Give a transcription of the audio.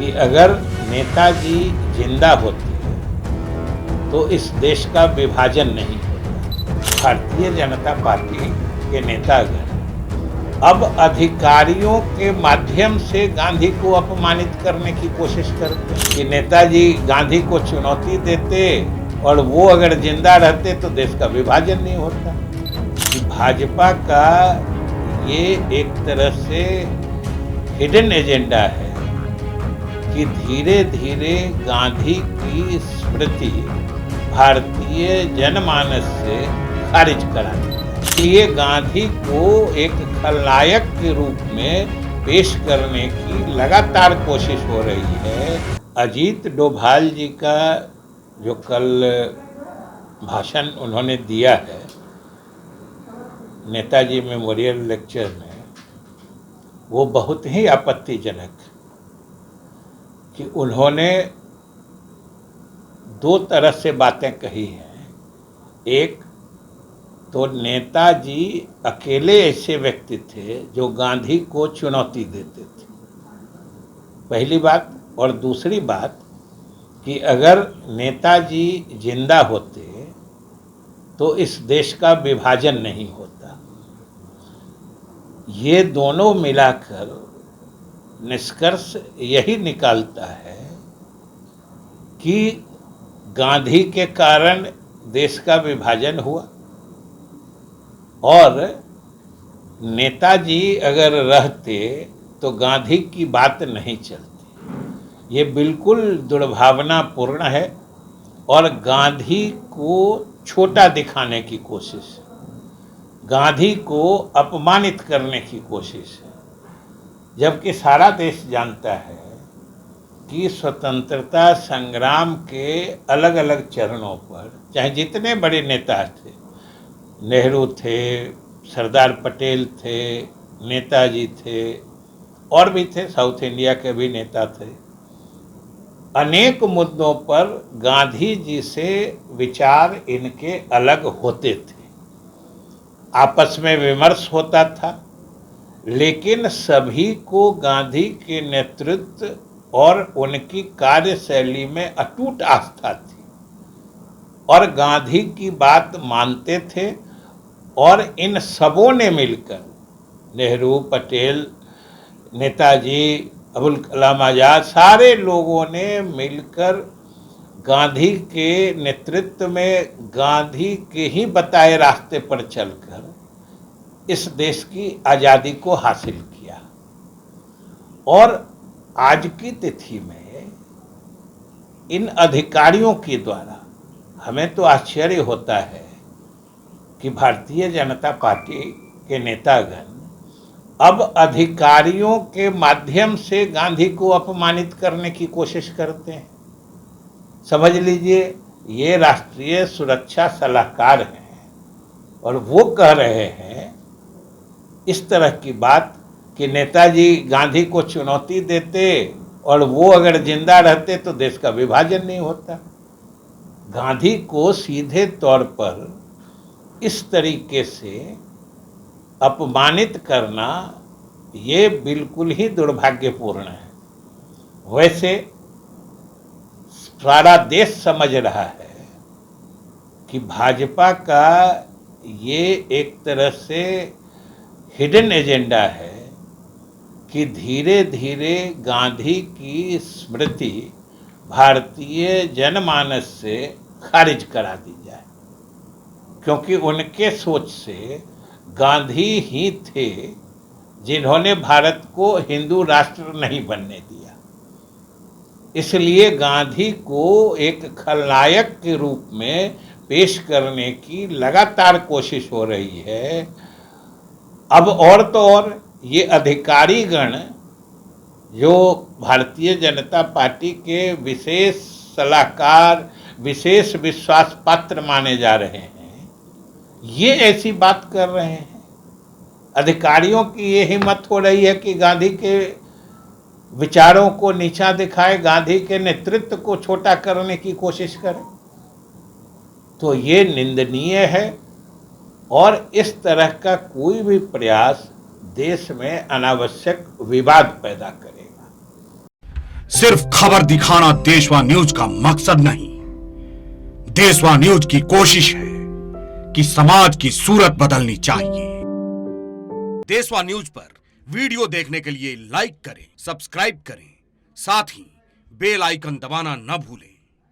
कि अगर नेताजी जिंदा होते तो इस देश का विभाजन नहीं होता। भारतीय जनता पार्टी के नेतागण अब अधिकारियों के माध्यम से गांधी को अपमानित करने की कोशिश करते हैं कि नेताजी गांधी को चुनौती देते और वो अगर जिंदा रहते तो देश का विभाजन नहीं होता। भाजपा का ये एक तरह से हिडन एजेंडा है कि धीरे धीरे गांधी की स्मृति भारतीय जनमानस से खारिज करा दी जाए। इसलिए गांधी को एक खलनायक के रूप में पेश करने की लगातार कोशिश हो रही है। अजीत डोभाल जी का जो कल भाषण उन्होंने दिया है नेताजी मेमोरियल लेक्चर में, वो बहुत ही आपत्तिजनक कि उन्होंने दो तरह से बातें कही हैं। एक तो नेताजी अकेले ऐसे व्यक्ति थे जो गांधी को चुनौती देते थे, पहली बात। और दूसरी बात कि अगर नेताजी जिंदा होते तो इस देश का विभाजन नहीं होता। ये दोनों मिलाकर निष्कर्ष यही निकालता है कि गांधी के कारण देश का विभाजन हुआ और नेताजी अगर रहते तो गांधी की बात नहीं चलती। ये बिल्कुल दुर्भावनापूर्ण है और गांधी को छोटा दिखाने की कोशिश है, गांधी को अपमानित करने की कोशिश है। जबकि सारा देश जानता है कि स्वतंत्रता संग्राम के अलग अलग चरणों पर चाहे जितने बड़े नेता थे, नेहरू थे, सरदार पटेल थे, नेताजी थे और भी थे, साउथ इंडिया के भी नेता थे, अनेक मुद्दों पर गांधी जी से विचार इनके अलग होते थे, आपस में विमर्श होता था, लेकिन सभी को गांधी के नेतृत्व और उनकी कार्यशैली में अटूट आस्था थी और गांधी की बात मानते थे। और इन सबों ने मिलकर, नेहरू, पटेल, नेताजी, अबुल कलाम आज़ाद, सारे लोगों ने मिलकर गांधी के नेतृत्व में, गांधी के ही बताए रास्ते पर चलकर इस देश की आज़ादी को हासिल किया। और आज की तिथि में इन अधिकारियों के द्वारा हमें तो आश्चर्य होता है कि भारतीय जनता पार्टी के नेतागण अब अधिकारियों के माध्यम से गांधी को अपमानित करने की कोशिश करते हैं। समझ लीजिए, ये राष्ट्रीय सुरक्षा सलाहकार हैं और वो कह रहे हैं इस तरह की बात कि नेताजी गांधी को चुनौती देते और वो अगर जिंदा रहते तो देश का विभाजन नहीं होता। गांधी को सीधे तौर पर इस तरीके से अपमानित करना ये बिल्कुल ही दुर्भाग्यपूर्ण है। वैसे सारा देश समझ रहा है कि भाजपा का ये एक तरह से हिडन एजेंडा है कि धीरे धीरे गांधी की स्मृति भारतीय जनमानस से खारिज करा दी जाए, क्योंकि उनके सोच से गांधी ही थे जिन्होंने भारत को हिंदू राष्ट्र नहीं बनने दिया। इसलिए गांधी को एक खलनायक के रूप में पेश करने की लगातार कोशिश हो रही है। अब और तो और ये अधिकारीगण जो भारतीय जनता पार्टी के विशेष सलाहकार, विशेष विश्वास पात्र माने जा रहे हैं, ये ऐसी बात कर रहे हैं। अधिकारियों की ये हिम्मत हो रही है कि गांधी के विचारों को नीचा दिखाए, गांधी के नेतृत्व को छोटा करने की कोशिश करें, तो ये निंदनीय है। और इस तरह का कोई भी प्रयास देश में अनावश्यक विवाद पैदा करेगा। सिर्फ खबर दिखाना देशवा न्यूज का मकसद नहीं। देशवा न्यूज की कोशिश है कि समाज की सूरत बदलनी चाहिए। देशवा न्यूज पर वीडियो देखने के लिए लाइक करें, सब्सक्राइब करें, साथ ही बेल आइकन दबाना न भूलें।